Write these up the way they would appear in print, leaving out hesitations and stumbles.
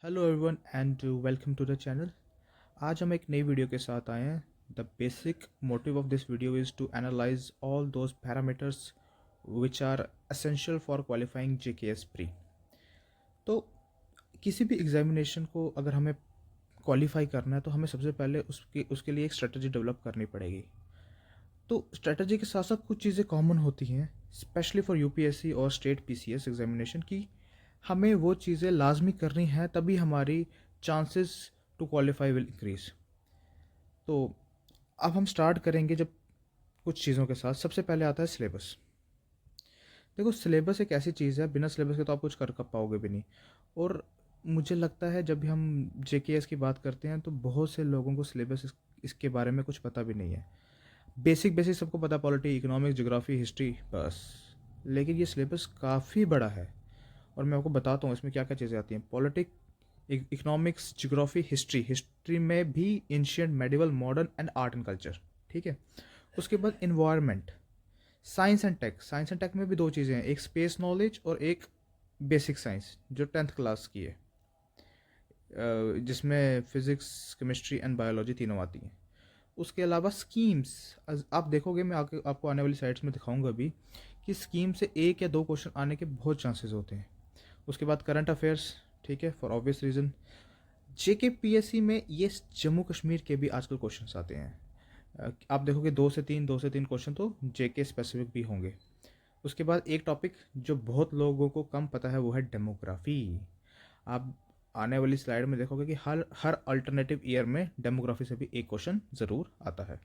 Hello everyone and welcome to the channel. आज हम एक नई वीडियो के साथ आए हैं। The basic motive of this video is to analyze all those parameters which are essential for qualifying JKS pre. तो किसी भी एग्जामिनेशन को अगर हमें क्वालिफाई करना है तो हमें सबसे पहले उसके लिए एक स्ट्रेटजी डेवलप करनी पड़ेगी। तो स्ट्रेटजी के साथ साथ कुछ चीज़ें कॉमन होती हैं, स्पेशली फॉर यूपीएससी और स्टेट पीसीएस एग्जामिनेशन की। हमें वो चीज़ें लाजमी करनी हैं, तभी हमारी chances to qualify will increase. तो अब हम स्टार्ट करेंगे जब कुछ चीज़ों के साथ। सबसे पहले आता है सिलेबस। देखो, सिलेबस एक ऐसी चीज़ है, बिना सिलेबस के तो आप कुछ कर पाओगे भी नहीं। और मुझे लगता है जब भी हम जेकेएस की बात करते हैं तो बहुत से लोगों को सिलेबस इसके बारे में कुछ पता भी नहीं है। बेसिक बेसिक सबको पता, पॉलिटी, इकोनॉमिक्स, ज्योग्राफी, हिस्ट्री, बस। लेकिन ये सिलेबस काफ़ी बड़ा है और मैं आपको बताता हूँ इसमें क्या क्या चीज़ें आती हैं। पॉलिटिक, इकोनॉमिक्स, ज्योग्राफी, हिस्ट्री में भी ancient, medieval, modern and art and culture, ठीक है। उसके बाद इन्वायरमेंट, साइंस एंड टेक में भी दो चीज़ें हैं, एक स्पेस नॉलेज और एक बेसिक साइंस जो 10th क्लास की है, जिसमें फिज़िक्स, केमिस्ट्री एंड बायोलॉजी तीनों आती हैं। उसके अलावा स्कीम्स, आप देखोगे, मैं आपको आने वाली साइट्स में दिखाऊंगा भी कि स्कीम से एक या दो क्वेश्चन आने के बहुत चांसेस होते हैं। उसके बाद करंट अफेयर्स, ठीक है, for obvious reason. JK PSC में ये जम्मू कश्मीर के भी आजकल क्वेश्चंस आते हैं। आप देखोगे दो से तीन क्वेश्चन तो जेके स्पेसिफिक भी होंगे। उसके बाद एक टॉपिक जो बहुत लोगों को कम पता है वो है डेमोग्राफी। आप आने वाली स्लाइड में देखोगे कि हर हर अल्टरनेटिव ईयर में डेमोग्राफी से भी एक क्वेश्चन ज़रूर आता है।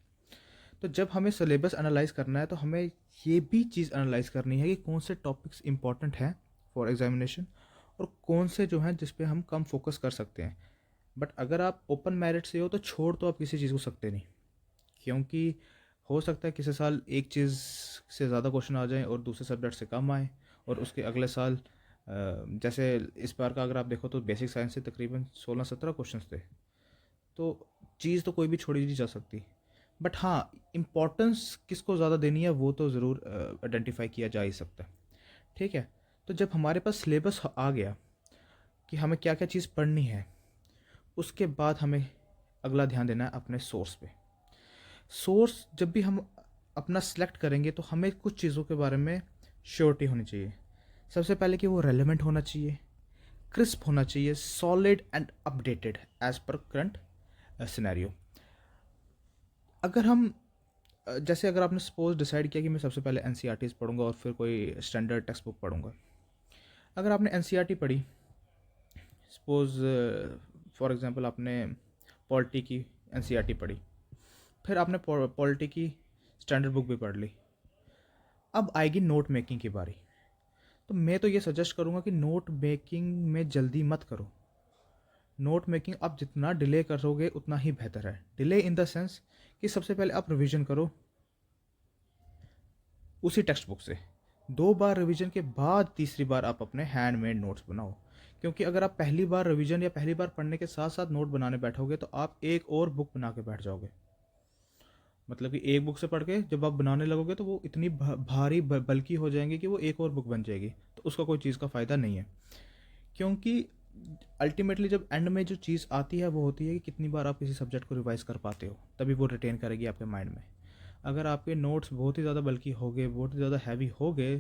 तो जब हमें सिलेबस एनालाइज करना है तो हमें ये भी चीज़ एनालाइज करनी है कि कौन से टॉपिक्स इंपॉर्टेंट हैं फॉर एग्जामिनेशन और कौन से जो हैं जिस पे हम कम फोकस कर सकते हैं। बट अगर आप ओपन मेरिट से हो तो छोड़ तो आप किसी चीज़ को सकते नहीं, क्योंकि हो सकता है किसी साल एक चीज़ से ज़्यादा क्वेश्चन आ जाएं और दूसरे सब्जेक्ट से कम आए, और उसके अगले साल जैसे इस बार का अगर आप देखो तो बेसिक साइंस से तकरीबन 16-17 क्वेश्चन थे। तो चीज़ तो कोई भी छोड़ी नहीं जा सकती। बट हाँ, इम्पोर्टेंस किसको ज़्यादा देनी है वो तो ज़रूर आइडेंटिफाई किया जा ही सकता है, ठीक है। तो जब हमारे पास सिलेबस आ गया कि हमें क्या क्या चीज़ पढ़नी है, उसके बाद हमें अगला ध्यान देना है अपने सोर्स पे। सोर्स जब भी हम अपना सिलेक्ट करेंगे तो हमें कुछ चीज़ों के बारे में श्योरिटी होनी चाहिए। सबसे पहले कि वो रेलेवेंट होना चाहिए, क्रिस्प होना चाहिए, solid and updated as per current scenario. अगर हम जैसे अगर आपने सपोज डिसाइड किया कि मैं सबसे पहले एन पढ़ूंगा और फिर कोई स्टैंडर्ड टेक्स्ट बुक पढ़ूंगा। अगर आपने एन पढ़ी, सपोज फॉर एग्जांपल आपने पॉलिटी की एन पढ़ी, फिर आपने पॉलिटी की स्टैंडर्ड बुक भी पढ़ ली, अब आएगी नोट मेकिंग की बारी। तो मैं तो ये सजेस्ट करूँगा कि नोट मेकिंग में जल्दी मत करो। नोट मेकिंग आप जितना डिले करोगे उतना ही बेहतर है। डिले इन द सेंस कि सबसे पहले आप रिवीजन करो उसी टेक्स्ट बुक से, 2 बार रिवीजन के बाद तीसरी बार आप अपने हैंडमेड नोट्स बनाओ। क्योंकि अगर आप पहली बार रिवीजन या पहली बार पढ़ने के साथ साथ नोट बनाने बैठोगे तो आप एक और बुक बना के बैठ जाओगे। मतलब कि एक बुक से पढ़ के जब आप बनाने लगोगे तो वो इतनी भारी बल्कि हो जाएंगे कि वो एक और बुक बन जाएगी, तो उसका कोई चीज़ का फ़ायदा नहीं है। क्योंकि अल्टीमेटली जब एंड में जो चीज़ आती है वो होती है कि कितनी बार आप किसी सब्जेक्ट को रिवाइज कर पाते हो, तभी वो रिटेन करेगी आपके माइंड में। अगर आपके नोट्स बहुत ही ज़्यादा बल्कि हो गए, बहुत ही ज़्यादा हैवी हो गए,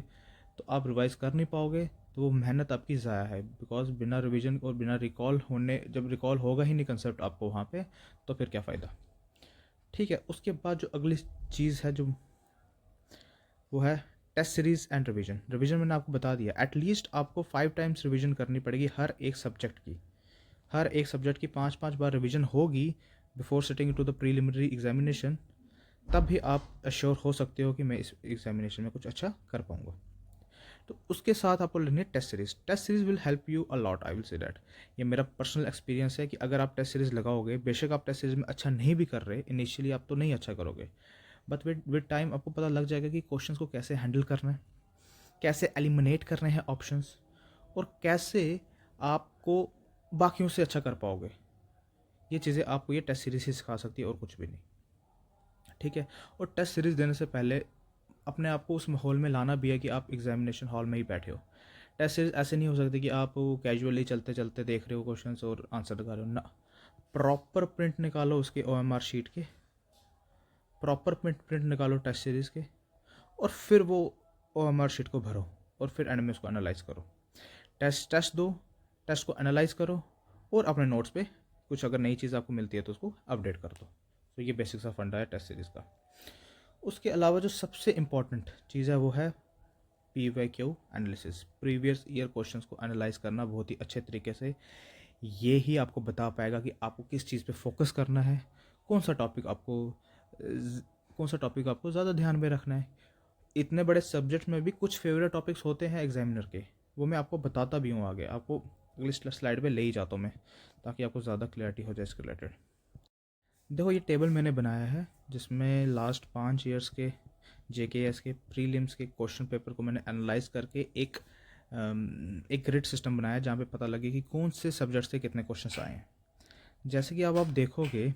तो आप रिवाइज कर नहीं पाओगे, तो वो मेहनत आपकी ज़ाया है। बिकॉज बिना रिवीजन और बिना रिकॉल होने, जब रिकॉल होगा ही नहीं कंसेप्ट आपको वहाँ पे, तो फिर क्या फ़ायदा, ठीक है। उसके बाद जो अगली चीज़ है जो वो है test series and revision. Revision मैंने आपको बता दिया, एटलीस्ट आपको 5 टाइम्स रिवीजन करनी पड़ेगी हर एक सब्जेक्ट की। हर एक सब्जेक्ट की 5-5 बार रिवीजन होगी before sitting to the preliminary examination. तब भी आप अश्योर हो सकते हो कि मैं इस एग्जामिनेशन में कुछ अच्छा कर पाऊंगा। तो उसके साथ आपको लेनी है test series. Test series will help you a lot, I will say that. ये मेरा पर्सनल एक्सपीरियंस है कि अगर आप टेस्ट सीरीज लगाओगे, बेशक आप टेस्ट सीरीज में अच्छा नहीं भी कर रहे, इनिशियली आप तो नहीं अच्छा करोगे, बट विद टाइम आपको पता लग जाएगा कि क्वेश्चंस को कैसे हैंडल करना है, कैसे एलिमिनेट करने हैं ऑप्शंस, और कैसे आपको बाकियों से अच्छा कर पाओगे। ये चीज़ें आपको ये टेस्ट सीरीज ही सिखा सकती है और कुछ भी नहीं, ठीक है। और टेस्ट सीरीज देने से पहले अपने आप को उस माहौल में लाना भी है कि आप एग्जामिनेशन हॉल में ही बैठे हो। टेस्ट सीरीज ऐसे नहीं हो सकती कि आप कैजुअली चलते चलते देख रहे हो क्वेश्चंस और आंसर कर रहे हो ना। प्रॉपर प्रिंट निकालो उसके OMR शीट के, प्रॉपर प्रिंट निकालो टेस्ट सीरीज़ के, और फिर वो OMR शीट को भरो और फिर एंड में उसको एनालाइज करो। टेस्ट दो, टेस्ट को एनालाइज करो और अपने नोट्स पे कुछ अगर नई चीज़ आपको मिलती है तो उसको अपडेट कर दो। तो ये बेसिक सा फंडा है टेस्ट सीरीज़ का। उसके अलावा जो सबसे इम्पॉर्टेंट चीज़ है वो है PYQ analysis, previous year questions को एनालाइज करना बहुत ही अच्छे तरीके से। ये ही आपको बता पाएगा कि आपको किस चीज़ पे फोकस करना है, कौन सा टॉपिक आपको ज़्यादा ध्यान में रखना है। इतने बड़े सब्जेक्ट में भी कुछ फेवरेट टॉपिक्स होते हैं एग्जामिनर के, वो मैं आपको बताता भी हूँ आगे, आपको अगली स्लाइड पे ले ही जाता हूँ मैं, ताकि आपको ज़्यादा क्लैरिटी हो जाए इसके रिलेटेड। देखो ये टेबल मैंने बनाया है जिसमें लास्ट 5 ईयर्स के JKS के प्रीलिम्स के क्वेश्चन पेपर को मैंने एनालाइज करके एक ग्रिड सिस्टम बनाया है जहाँ पे पता लगे कि कौन से सब्जेक्ट से कितने क्वेश्चंस आए हैं। जैसे कि अब आप देखोगे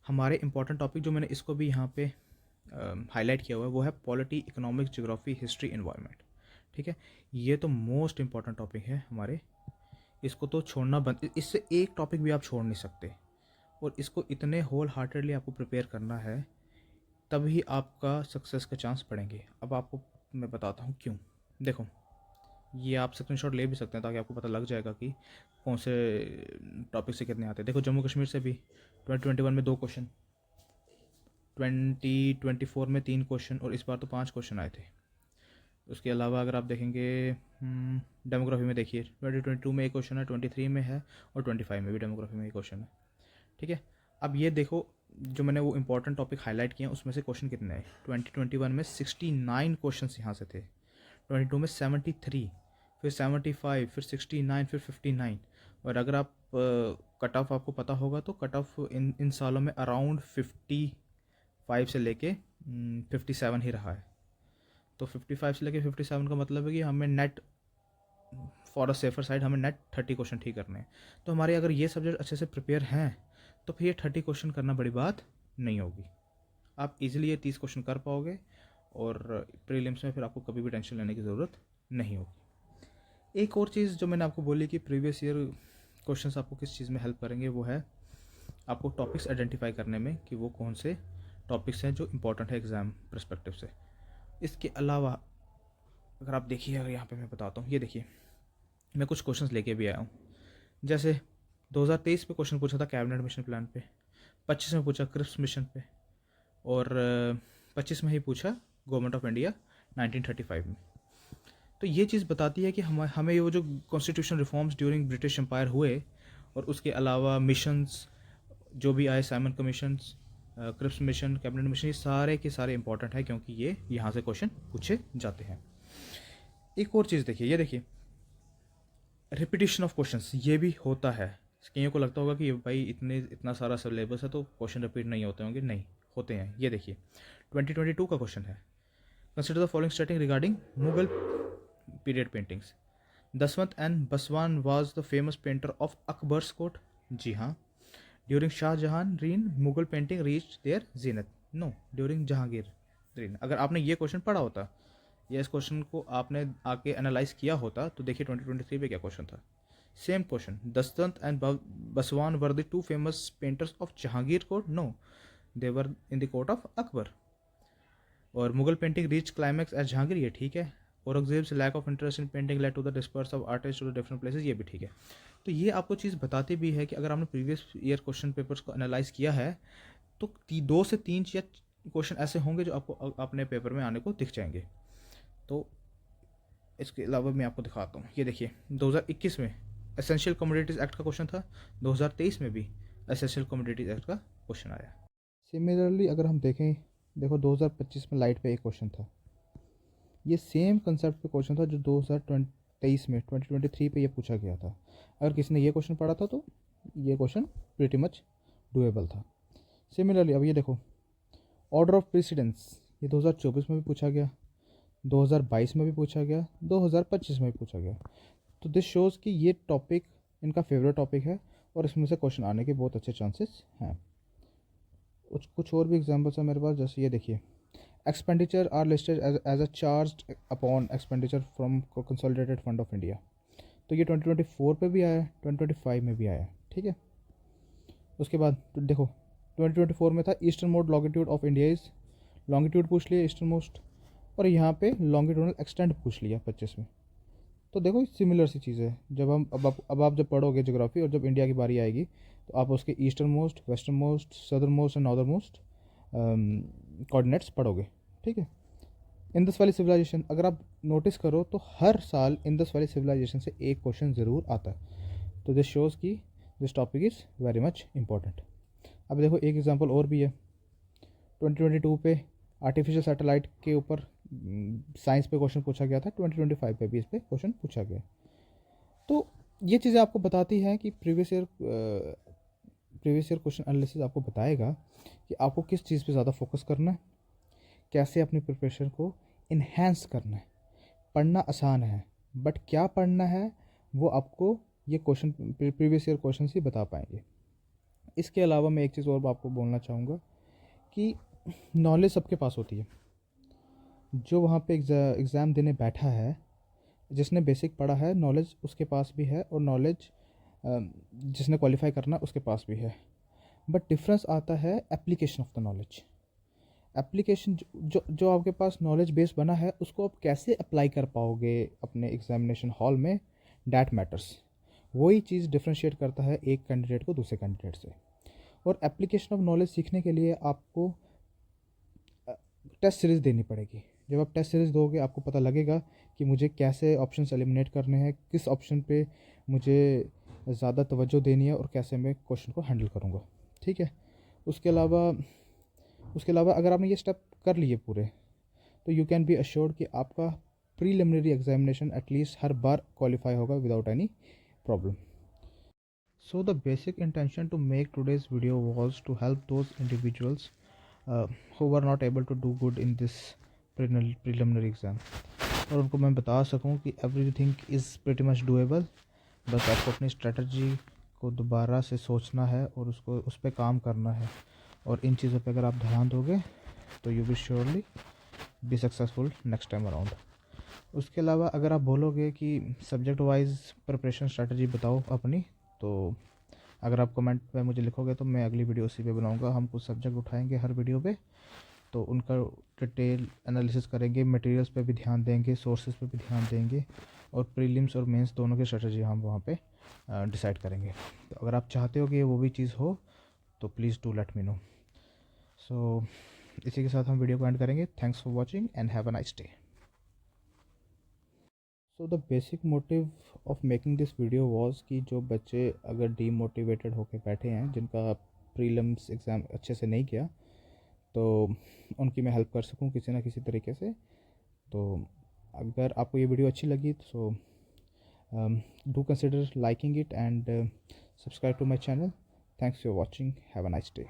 हमारे इंपॉर्टेंट टॉपिक जो मैंने इसको भी यहाँ पे हाईलाइट किया हुआ है वो है polity, economics, geography, history, environment. ठीक है, ये तो मोस्ट इंपॉर्टेंट टॉपिक है हमारे, इसको तो छोड़ना बंद, इससे एक टॉपिक भी आप छोड़ नहीं सकते, और इसको इतने होल हार्टेडली आपको प्रिपेयर करना है तभी आपका सक्सेस के चांस बढ़ेंगे। अब आपको मैं बताता हूँ क्यों। देखो ये आप स्क्रीनशॉट ले भी सकते हैं ताकि आपको पता लग जाएगा कि कौन से टॉपिक से कितने आते हैं। देखो जम्मू कश्मीर से भी 2021 में 2 क्वेश्चन, 2024 में 3 क्वेश्चन, और इस बार तो 5 क्वेश्चन आए थे। उसके अलावा अगर आप देखेंगे डेमोग्राफी में देखिए 2022 में एक क्वेश्चन है, 23 में है, और 25 में भी डेमोग्राफी में एक क्वेश्चन है। ठीक है, अब ये देखो जो मैंने वो इंपॉर्टेंट टॉपिक हाईलाइट किए हैं उसमें से क्वेश्चन कितने आए। 2021 में 69 क्वेश्चन यहाँ से थे, 22 में 73, फिर 75, फिर 69, फिर 59। और अगर आप कट ऑफ आपको पता होगा तो कट ऑफ इन सालों में अराउंड 55 से लेके 57 ही रहा है। तो 55 से लेके 57 का मतलब है कि हमें net for a safer side हमें नेट 30 क्वेश्चन ठीक करने हैं। तो हमारे अगर ये सब्जेक्ट अच्छे से प्रिपेयर हैं तो फिर ये 30 क्वेश्चन करना बड़ी बात नहीं होगी, आप इजीली ये 30 क्वेश्चन कर पाओगे और प्रीलिम्स में फिर आपको कभी भी टेंशन लेने की ज़रूरत नहीं होगी। एक और चीज़ जो मैंने आपको बोली कि प्रीवियस ईयर क्वेश्चंस आपको किस चीज़ में हेल्प करेंगे, वो है आपको टॉपिक्स आइडेंटिफाई करने में कि वो कौन से टॉपिक्स हैं जो इंपॉर्टेंट है एग्ज़ाम पर्सपेक्टिव से। इसके अलावा अगर आप देखिए, अगर यहाँ पे मैं बताता हूँ, ये देखिए मैं कुछ क्वेश्चंस लेके भी आया हूँ। जैसे 2023 में क्वेश्चन पूछा था कैबिनेट मिशन प्लान पे, 25 में पूछा क्रिप्स मिशन पे, और 25 में ही पूछा गवर्नमेंट ऑफ इंडिया 1935 में। तो ये चीज़ बताती है कि हमें वो जो constitution reforms during British empire हुए और उसके अलावा मिशंस जो भी आए, Simon commissions, Cripps mission, cabinet mission, ये सारे के सारे इंपॉर्टेंट है क्योंकि ये यहाँ से क्वेश्चन पूछे जाते हैं। एक और चीज़ देखिए, ये देखिए रिपीटिशन ऑफ क्वेश्चंस, ये भी होता है। कईयों को लगता होगा कि भाई इतना सारा सिलेबस है तो क्वेश्चन रिपीट नहीं होते होंगे, नहीं होते हैं। ये देखिए 2022 का क्वेश्चन है, consider the following stating regarding Mughal period paintings. Daswanth and Basawan was the famous painter of Akbar's court. जी हाँ। During Shahjahan reign Mughal painting reach their zenith. No, during Jahangir reign. अगर आपने ये क्वेश्चन पढ़ा होता या इस क्वेश्चन को आपने आके एनालाइज किया होता तो देखिए 2023 पे क्या क्वेश्चन था। Same question, Daswanth and Basawan were the 2 famous painters of Jahangir court. No, they were in the court of Akbar. और Mughal painting reach climax at Jahangir, ये ठीक है। Aurangzeb's lack of interest in painting led to the disperse of artist to the different places, ये भी ठीक है। तो ये आपको चीज़ बताती भी है कि अगर आपने प्रीवियस ईयर क्वेश्चन पेपर्स को एनालाइज किया है तो 2 से 3 या क्वेश्चन ऐसे होंगे जो आपको अपने पेपर में आने को दिख जाएंगे। तो इसके अलावा मैं आपको दिखाता हूँ, ये देखिए 2021 में एसेंशियल कमोडिटीज़ एक्ट का क्वेश्चन था, 2023 में भी एसेंशियल कमोडिटीज़ एक्ट का क्वेश्चन आया। सिमिलरली अगर हम देखें, देखो 2025 में लाइट पे एक क्वेश्चन था, ये सेम कंसेप्ट पे क्वेश्चन था जो 2023 में 2023 पे ये पूछा गया था। अगर किसी ने ये क्वेश्चन पढ़ा था तो ये क्वेश्चन प्रीटी मच डूएबल था। सिमिलरली अब ये देखो ऑर्डर ऑफ प्रेसिडेंस, ये 2024 में भी पूछा गया, 2022 में भी पूछा गया, 2025 में भी पूछा गया। तो दिस शोज़ कि ये टॉपिक इनका फेवरेट टॉपिक है और इसमें से क्वेश्चन आने के बहुत अच्छे चांसेस हैं। कुछ और भी एग्जांपल्स हैं मेरे पास, जैसे ये देखिए expenditure are listed as a charge upon expenditure from consolidated fund of India. तो ये 2024 पे भी आया है, 2025 में भी आया है, ठीक है। उसके बाद तो देखो 2024 में था eastern most longitude of India is, longitude पूछ लिया ईस्टर्न मोस्ट, और यहाँ पे लॉन्गिट्यूडनल एक्सटेंट पूछ लिया 25 में। तो देखो सिमिलर सी चीज़ है। जब हम अब आप जब पढ़ोगे ज्योग्राफी और जब इंडिया की बारी आएगी तो आप उसके eastern most, western most, southern most and northern most coordinates पढ़ोगे, ठीक है। इंडस वैली सिविलाइजेशन अगर आप नोटिस करो तो हर साल इंडस वैली सिविलाइजेशन से एक क्वेश्चन ज़रूर आता है। तो दिस शोज़ कि this topic is very much important. अब देखो एक एग्जांपल और भी है, 2022 पे आर्टिफिशियल सैटेलाइट के ऊपर साइंस पे क्वेश्चन पूछा गया था, 2025 पे भी इस पे क्वेश्चन पूछा गया। तो ये चीज़ें आपको बताती हैं कि प्रीवियस ईयर क्वेश्चन एनालिसिस आपको बताएगा कि आपको किस चीज़ पे ज़्यादा फोकस करना है, कैसे अपनी प्रिपरेशन को इन्हेंस करना है। पढ़ना आसान है बट क्या पढ़ना है वो आपको ये क्वेश्चन प्रीवियस ईयर क्वेश्चन ही बता पाएंगे। इसके अलावा मैं एक चीज़ और आपको बोलना चाहूँगा कि नॉलेज सबके पास होती है। जो वहाँ पे एग्ज़ाम देने बैठा है, जिसने बेसिक पढ़ा है, नॉलेज उसके पास भी है, और नॉलेज जिसने क्वालिफाई करना उसके पास भी है। बट डिफरेंस आता है application of the knowledge. Application जो आपके पास नॉलेज बेस बना है उसको आप कैसे अप्लाई कर पाओगे अपने एग्जामिनेशन हॉल में, डैट मैटर्स। वही चीज़ डिफ्रेंशिएट करता है एक कैंडिडेट को दूसरे कैंडिडेट से। और एप्लीकेशन ऑफ नॉलेज सीखने के लिए आपको टेस्ट सीरीज़ देनी पड़ेगी। जब आप टेस्ट सीरीज़ दोगे आपको पता लगेगा कि मुझे कैसे ऑप्शन एलिमिनेट करने हैं, किस ऑप्शन पे मुझे ज़्यादा तवज्जो देनी है और कैसे मैं क्वेश्चन को हैंडल करूँगा, ठीक है। उसके अलावा अगर आपने ये स्टेप कर लिए पूरे तो यू कैन बी अश्योर्ड कि आपका प्रीलिमिनरी एग्जामिनेशन एटलीस्ट हर बार क्वालिफाई होगा without any problem. So the basic intention to make today's video was to help those individuals who were not able to do good in this preliminary exam, और उनको मैं बता सकूं कि everything is pretty much doable। बस आपको अपनी strategy को दोबारा से सोचना है और उसको उस पर काम करना है, और इन चीज़ों पे अगर आप ध्यान दोगे तो you will surely be successful next time around. उसके अलावा अगर आप बोलोगे कि सब्जेक्ट वाइज प्रिपरेशन स्ट्रेटजी बताओ अपनी, तो अगर आप कमेंट में मुझे लिखोगे तो मैं अगली वीडियो उसी पे बनाऊंगा। हम कुछ सब्जेक्ट उठाएंगे हर वीडियो पे, तो उनका डिटेल एनालिसिस करेंगे, मटेरियल्स पे भी ध्यान देंगे, सोर्सेज पे भी ध्यान देंगे, और प्रीलिम्स और मेंस दोनों की स्ट्रेटजी हम वहाँ पे डिसाइड करेंगे। तो अगर आप चाहते हो कि वो भी चीज़ हो तो please do let me know. So इसी के साथ हम वीडियो को एंड करेंगे। Thanks for watching and have a nice day. So the basic motive of making this video was कि जो बच्चे अगर डीमोटिवेटेड होकर बैठे हैं, जिनका प्रीलिम्स एग्ज़ाम अच्छे से नहीं किया, तो उनकी मैं हेल्प कर सकूं किसी ना किसी तरीके से। तो अगर आपको ये वीडियो अच्छी लगी तो do consider liking it and subscribe to my channel. Thanks for watching, have a nice day.